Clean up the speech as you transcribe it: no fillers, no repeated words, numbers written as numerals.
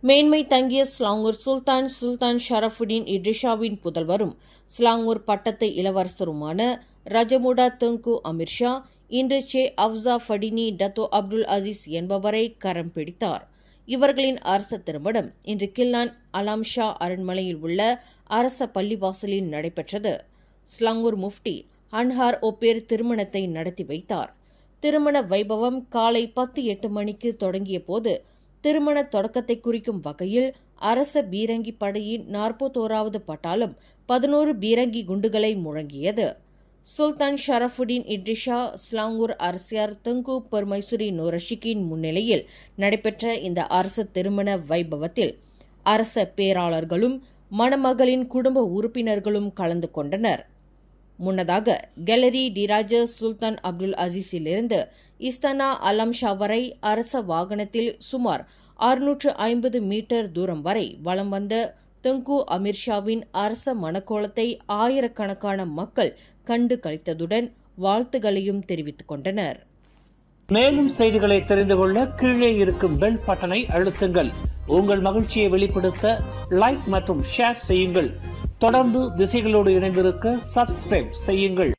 மேன்மை தங்கிய ஸ்லாங்கூர் சுல்தான் ஷரஃபுடீன் இட்ரிஷாவின் புதல்வரும் ஸ்லாங்கூர் பட்டத்து இளவரசருமான ரஜமுடா தெங்கு அமீர்ஷா இன்று ஷே அப்சா ஃபடினி டத்தோ அப்துல் அசீஸ் என்பவரை கரம் பிடித்தார். இவர்களின் அரச திருமணம் இன்று கில்லான் அலாம்ஷா அரண்மனையில் உள்ள அரச பள்ளிவாசலில் நடைபெற்றது. ஸ்லாங்கூர் முஃப்டி அன்ஹார் ஒப்பேர் திருமணத்தை நடத்தி வைத்தார். திருமண வைபவம் காலை 10:08 மணிக்கு தொடங்கிய போது திருமண தொடக்கத்தை குறிக்கும் வகையில் அரச பீரங்கி படையின் 41வது பட்டாளம் 11 பீரங்கி குண்டுகளை முழங்கியது. சுல்தான் ஷரஃபுடீன் இட்ரிஷா ஸ்லாங்கூர் அரசியார் தெங்கு பெர்மைசுரி நோரஷிக்கின் முன்னிலையில் நடைபெற்ற இந்த அரச திருமண வைபவத்தில் அரச பேராளர்களும் மணமகளின் குடும்ப உறுப்பினர்களும் கலந்து கொண்டனர். முன்னதாக கேலரி டிராஜ சுல்தான் அப்துல் அசீஸிலிருந்து இஸ்தானா அலாம்ஷா வரை அரச வாகனத்தில் சுமார் 650 மீட்டர் தூரம் வரை வலம் வந்த தெங்கு அமீர்ஷாவின் அரச மணக்கோலத்தை ஆயிரக்கணக்கான மக்கள் கண்டு களித்ததுடன் வாழ்த்துகளையும் தெரிவித்துக் கொண்டனர். மேலும் செய்திகளை தெரிந்து கொள்ள கீழே இருக்கும் பெல் பட்டனை அழுத்துங்கள். உங்கள் மகிழ்ச்சியை வெளிப்படுத்த லைக் மற்றும் ஷேர் செய்யுங்கள். தொடர்ந்து திசைகளோடு இணைந்திருக்க சப்ஸ்கிரைப் செய்யுங்கள்.